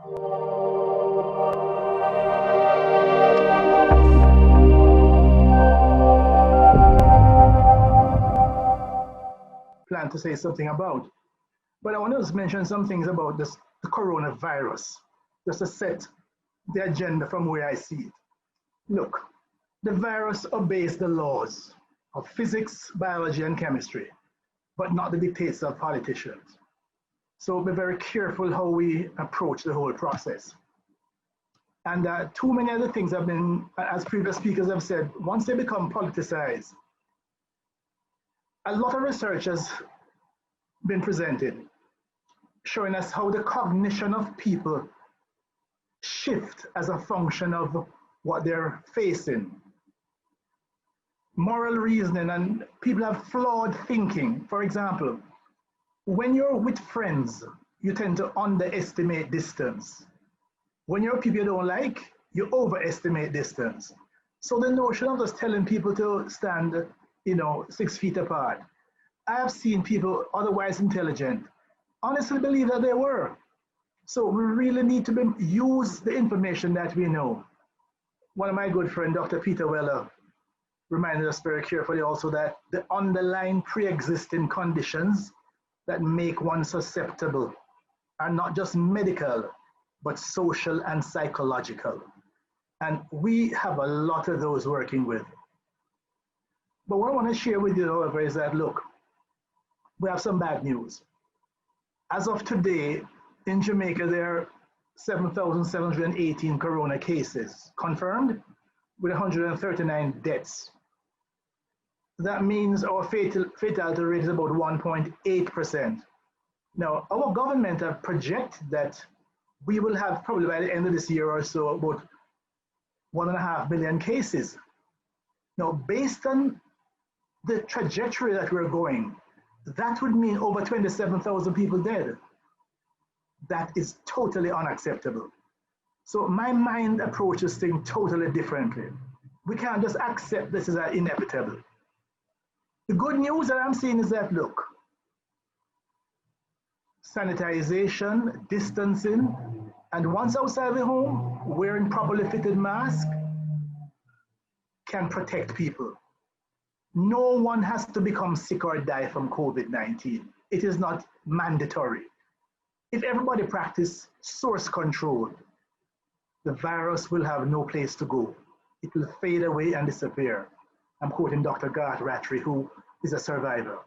Plan to say something about. But I want to just mention some things about this, the coronavirus, just to set the agenda from where I see it. Look, the virus obeys the laws of physics, biology, and chemistry, but not the dictates of politicians. So be very careful how we approach the whole process. And too many other things have been, as previous speakers have said, once they become politicized, a lot of research has been presented showing us how the cognition of people shift as a function of what they're facing. Moral reasoning, and people have flawed thinking. For example, when you're with friends, you tend to underestimate distance. When you're people you don't like, you overestimate distance. So the notion of just telling people to stand, 6 feet apart. I have seen people otherwise intelligent honestly believe that they were. So we really need to use the information that we know. One of my good friends, Dr. Peter Weller, reminded us very carefully also that the underlying pre-existing conditions that make one susceptible are not just medical, but social and psychological. And we have a lot of those working with. But what I want to share with you, however, is that, look, we have some bad news. As of today, in Jamaica, there are 7,718 corona cases confirmed with 139 deaths. That means our fatality rate is about 1.8%. Now, our government have projected that we will have probably by the end of this year or so about 1.5 million cases. Now, based on the trajectory that we're going, that would mean over 27,000 people dead. That is totally unacceptable. So my mind approaches things totally differently. We can't just accept this as inevitable. The good news that I'm seeing is that, look, sanitization, distancing, and once outside the home, wearing properly fitted masks can protect people. No one has to become sick or die from COVID-19. It is not mandatory. If everybody practice source control, the virus will have no place to go. It will fade away and disappear. I'm quoting Dr. Garth Rattray, who is a survivor.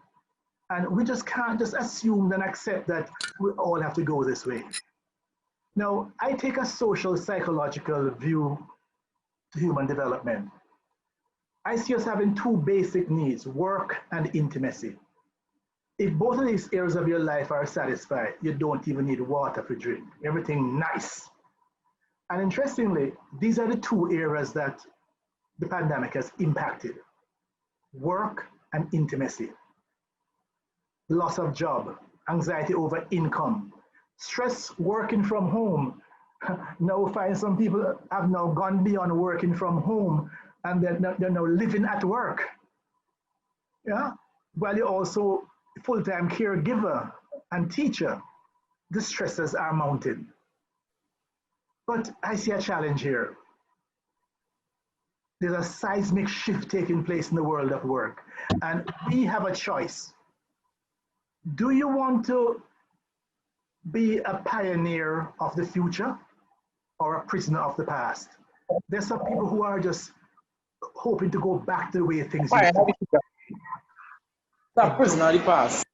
And we just can't just assume and accept that we all have to go this way. Now, I take a social psychological view to human development. I see us having two basic needs, work and intimacy. If both of these areas of your life are satisfied, you don't even need water for drink. Everything nice. And interestingly, these are the two areas that the pandemic has impacted. Work and intimacy. Loss of job, anxiety over income, stress working from home. Now find some people have now gone beyond working from home and they're now living at work. Yeah, while you're also a full-time caregiver and teacher, the stresses are mounting. But I see a challenge here. There's a seismic shift taking place in the world of work, and we have a choice. Do you want to be a pioneer of the future or a prisoner of the past? There's some people who are just hoping to go back to the way things used to be. That prisoner of the past.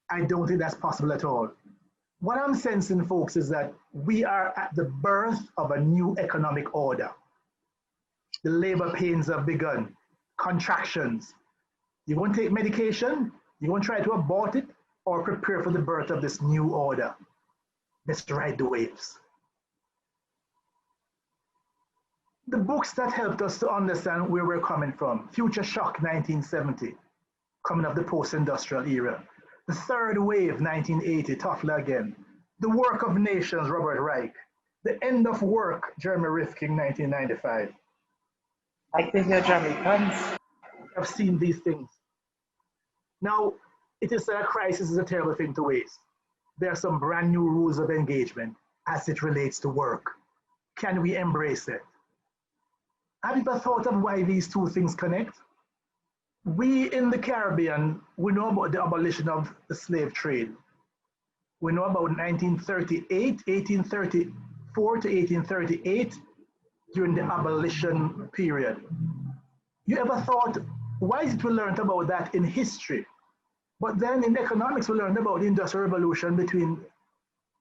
I don't think that's possible at all. What I'm sensing, folks, is that we are at the birth of a new economic order. The labor pains have begun, contractions. You want to take medication? You want to try to abort it or prepare for the birth of this new order? Let's ride the waves. The books that helped us to understand where we're coming from, Future Shock 1970, coming of the post-industrial era. The Third Wave 1980, Toffler again. The Work of Nations, Robert Reich. The End of Work, Jeremy Rifkin 1995. I think you're Jamaicans. I've seen these things. Now, it is that a crisis is a terrible thing to waste. there are some brand new rules of engagement as it relates to work. Can we embrace it? Have you ever thought of why these two things connect? We in the Caribbean, we know about the abolition of the slave trade. We know about 1938, 1834 to 1838, during the abolition period. You ever thought, why is it we learned about that in history? But then in economics, we learned about the Industrial Revolution between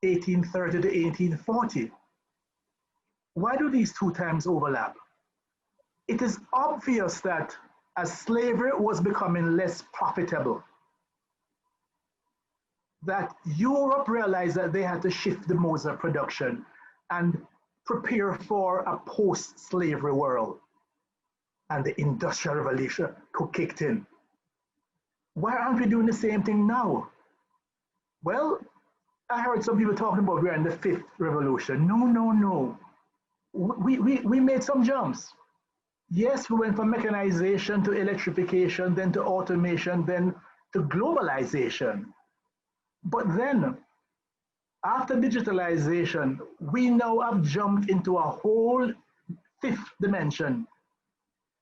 1830 to 1840. Why do these two times overlap? It is obvious that as slavery was becoming less profitable, that Europe realized that they had to shift the modes of production and prepare for a post-slavery world. And the Industrial Revolution kicked in. Why aren't we doing the same thing now? Well, I heard some people talking about we're in the fifth revolution. No. We made some jumps. Yes, we went from mechanization to electrification, then to automation, then to globalization. But then, after digitalization, we now have jumped into a whole fifth dimension.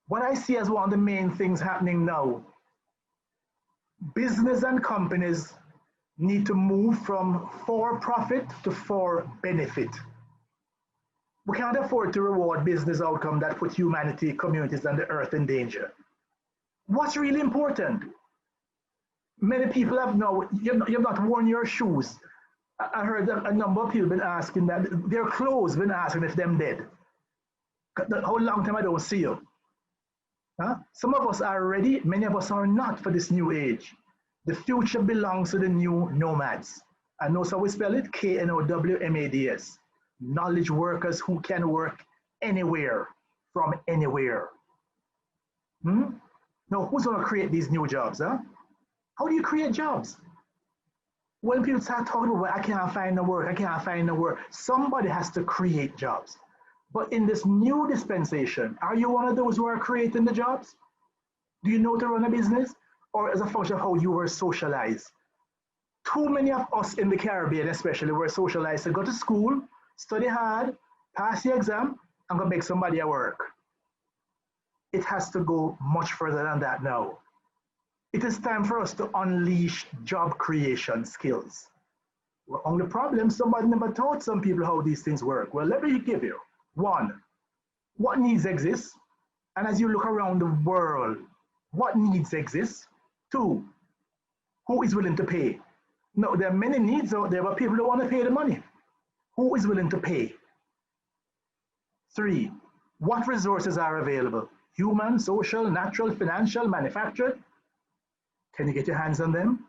What I see as one of the main things happening now, business and companies need to move from for profit to for benefit. We can't afford to reward business outcomes that put humanity, communities, and the earth in danger. What's really important? Many people have now, you've not worn your shoes. I heard a number of people been asking that their clothes been asking if them dead. How long time I don't see you? Huh? Some of us are ready, many of us are not for this new age. The future belongs to the new nomads. And notice how we spell it, KNOWMADS. Knowledge workers who can work anywhere, from anywhere. Now, who's going to create these new jobs? Huh? How do you create jobs? When people start talking about, I can't find the work, I can't find the work, somebody has to create jobs. But in this new dispensation, are you one of those who are creating the jobs? Do you know to run a business? Or as a function of how you were socialized? Too many of us in the Caribbean especially were socialized to go to school, study hard, pass the exam, and go make somebody at work. It has to go much further than that now. It is time for us to unleash job creation skills. Well, only problem, somebody never taught some people how these things work. Well, let me give you. One, what needs exist? And as you look around the world, what needs exist? Two, who is willing to pay? No, there are many needs out there, but people don't want to pay the money. Who is willing to pay? Three, what resources are available? Human, social, natural, financial, manufactured? Can you get your hands on them?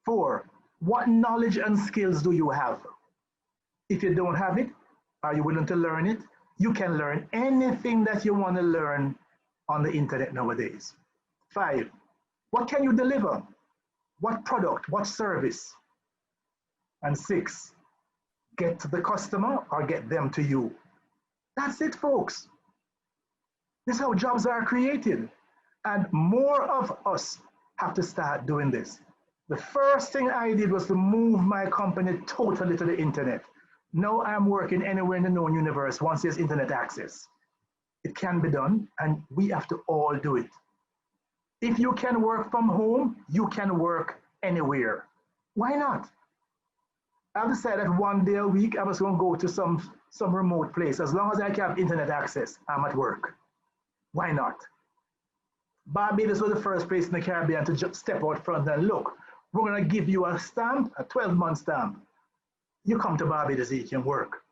Four, what knowledge and skills do you have? If you don't have it, are you willing to learn it? You can learn anything that you want to learn on the internet nowadays. Five, what can you deliver? What product, what service? And six, get to the customer or get them to you. That's it, folks. This is how jobs are created. And more of us have to start doing this. The first thing I did was to move my company totally to the internet. Now I'm working anywhere in the known universe once there's internet access. It can be done, and we have to all do it. If you can work from home, you can work anywhere. Why not? I've decided one day a week I was going to go to some remote place. As long as I can have internet access, I'm at work. Why not? Barbados was the first place in the Caribbean to just step out front and look, we're going to give you a stamp, a 12-month stamp. You come to Barbados, you can work.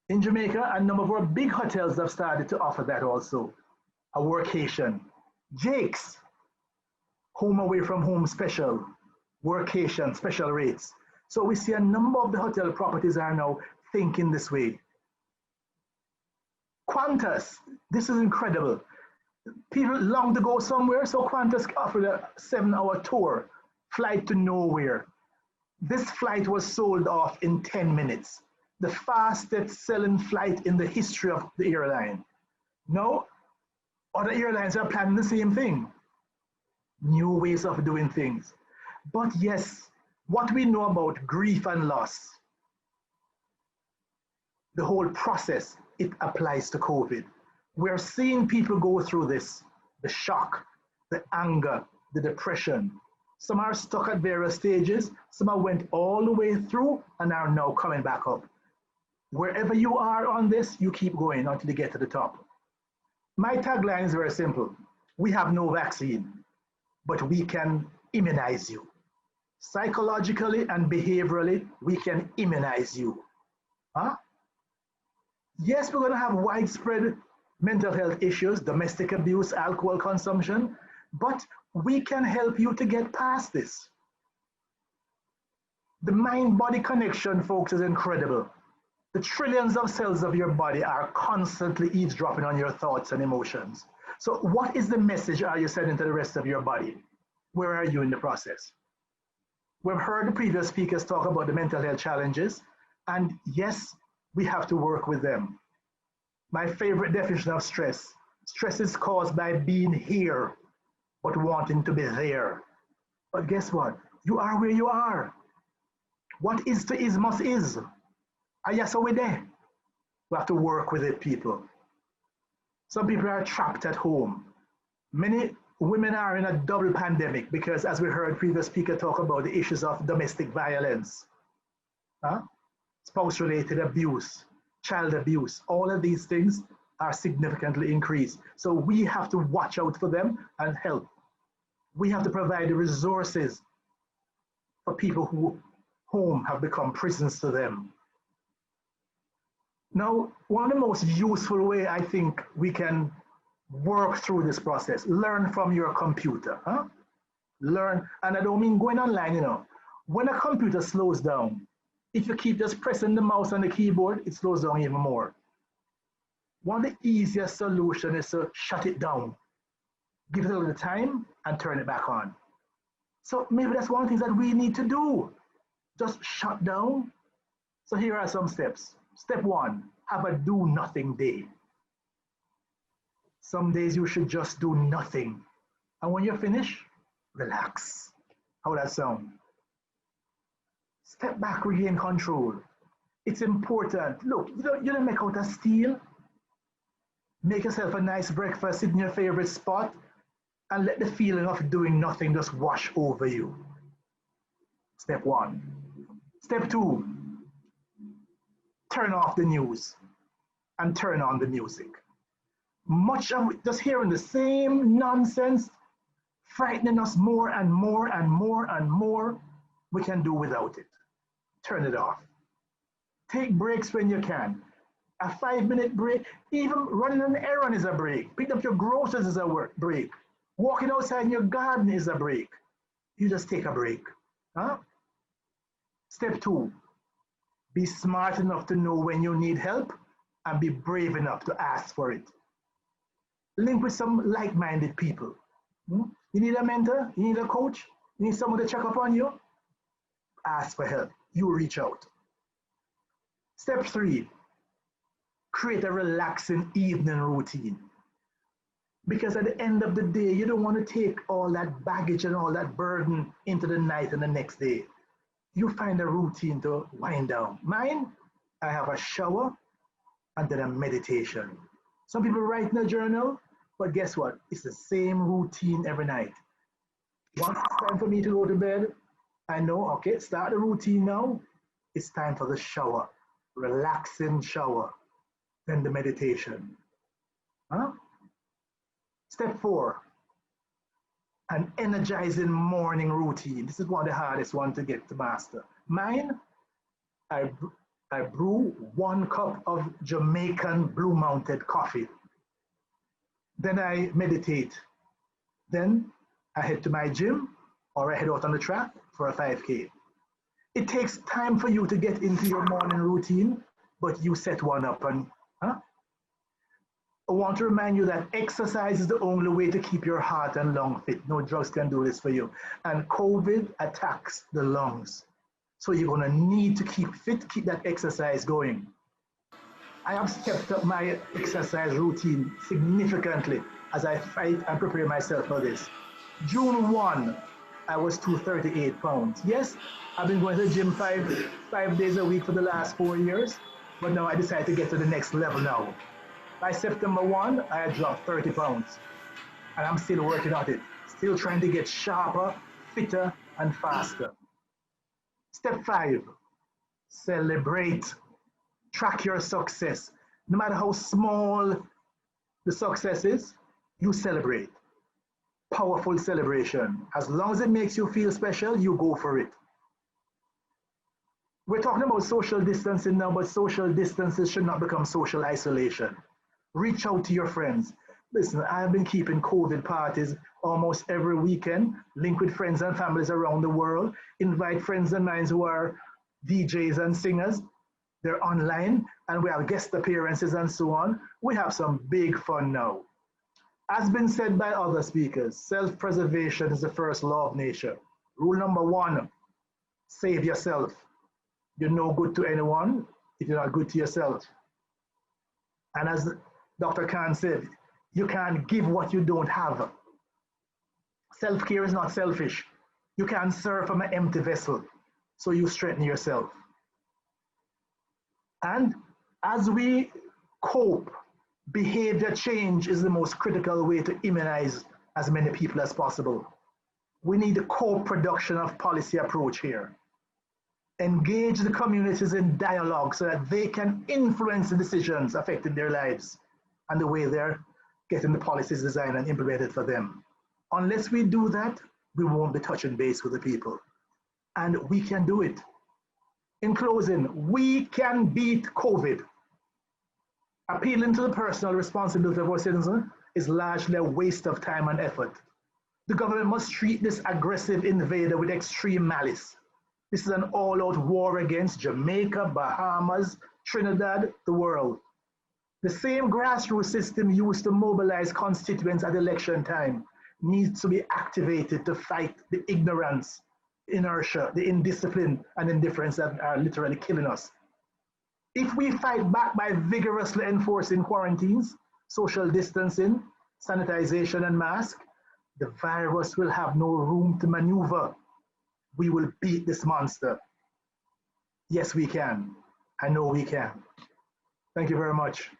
In Jamaica, a number of our big hotels have started to offer that also, a workation. Jake's, home away from home special, workation, special rates. So we see a number of the hotel properties are now thinking this way. Qantas, this is incredible. People long to go somewhere, so Qantas offered a 7-hour tour, flight to nowhere. This flight was sold off in 10 minutes. The fastest selling flight in the history of the airline. Now, other airlines are planning the same thing. New ways of doing things. But yes, What we know about grief and loss, the whole process, it applies to COVID. We're seeing people go through this, the shock, the anger, the depression. Some are stuck at various stages. Some have went all the way through and are now coming back up. Wherever you are on this, you keep going until you get to the top. My tagline is very simple. We have no vaccine, but we can immunize you. Psychologically and behaviorally, we can immunize you. Huh? Yes, we're going to have widespread mental health issues, domestic abuse, alcohol consumption, but we can help you to get past this. The mind-body connection, folks, is incredible. The trillions of cells of your body are constantly eavesdropping on your thoughts and emotions. So what is the message are you sending to the rest of your body? Where are you in the process? We've heard the previous speakers talk about the mental health challenges, and yes, we have to work with them. My favorite definition of stress. Stress is caused by being here, but wanting to be there. But guess what? You are where you are. What is to is must is. So we're there. We have to work with it, people. Some people are trapped at home. Many women are in a double pandemic because, as we heard previous speaker talk about the issues of domestic violence, spouse-related abuse, child abuse, all of these things are significantly increased. So we have to watch out for them and help. We have to provide the resources for people who home have become prisons to them. Now, one of the most useful way I think we can work through this process, learn from your computer. Learn, and I don't mean going online, When a computer slows down, if you keep just pressing the mouse on the keyboard, it slows down even more. One of the easiest solutions is to shut it down. Give it a little time and turn it back on. So maybe that's one of the things that we need to do. Just shut down. So here are some steps. Step 1, have a do nothing day. Some days you should just do nothing. And when you're finished, relax. How would that sound? Step back, regain control. It's important. Look, you don't make out of steel. Make yourself a nice breakfast, sit in your favorite spot, and let the feeling of doing nothing just wash over you. Step 1. Step 2, turn off the news and turn on the music. Much of just hearing the same nonsense, frightening us more and more and more and more, we can do without it. Turn it off. Take breaks when you can. A 5-minute break, even running an errand is a break. Picking up your groceries is a break. Walking outside in your garden is a break. You just take a break. Step 2, be smart enough to know when you need help and be brave enough to ask for it. Link with some like-minded people. You need a mentor? You need a coach? You need someone to check up on you? Ask for help. You reach out. Step 3, create a relaxing evening routine. Because at the end of the day, you don't want to take all that baggage and all that burden into the night and the next day. You find a routine to wind down. Mine, I have a shower and then a meditation. Some people write in a journal, but guess what? It's the same routine every night. Once it's time for me to go to bed, I know, okay, start the routine now. It's time for the shower, relaxing shower, then the meditation. Step 4, an energizing morning routine. This is one of the hardest ones to get to master. Mine, I brew 1 cup of Jamaican Blue Mountain coffee. Then I meditate. Then I head to my gym or I head out on the track for a 5K. It takes time for you to get into your morning routine, but you set one up. And I want to remind you that exercise is the only way to keep your heart and lung fit. No drugs can do this for you. And COVID attacks the lungs. So you're going to need to keep fit, keep that exercise going. I have stepped up my exercise routine significantly as I fight and prepare myself for this. June 1, I was 238 pounds. Yes, I've been going to the gym five days a week for the last 4 years, but now I decided to get to the next level now. By September 1, I had dropped 30 pounds, and I'm still working on it, still trying to get sharper, fitter, and faster. Step 5, celebrate. Track your success. No matter how small the success is, you celebrate. Powerful celebration. As long as it makes you feel special, you go for it. We're talking about social distancing now, but social distances should not become social isolation. Reach out to your friends. Listen, I've been keeping COVID parties almost every weekend, link with friends and families around the world, invite friends of mine who are DJs and singers. They're online, and we have guest appearances and so on. We have some big fun now. As been said by other speakers, self-preservation is the first law of nature. Rule number 1, save yourself. You're no good to anyone if you're not good to yourself. And as Dr. Khan said, you can't give what you don't have. Self-care is not selfish. You can't serve from an empty vessel. So you strengthen yourself. And as we cope, behavior change is the most critical way to immunize as many people as possible. We need a co-production of policy approach here. Engage the communities in dialogue so that they can influence the decisions affecting their lives and the way they're getting the policies designed and implemented for them. Unless we do that, we won't be touching base with the people. And we can do it. In closing, we can beat COVID. Appealing to the personal responsibility of our citizens is largely a waste of time and effort. The government must treat this aggressive invader with extreme malice. This is an all-out war against Jamaica, Bahamas, Trinidad, the world. The same grassroots system used to mobilize constituents at election time needs to be activated to fight the ignorance, inertia, the indiscipline and indifference that are literally killing us. If we fight back by vigorously enforcing quarantines, social distancing, sanitization and mask, the virus will have no room to maneuver. We will beat this monster. Yes, we can. I know we can. Thank you very much.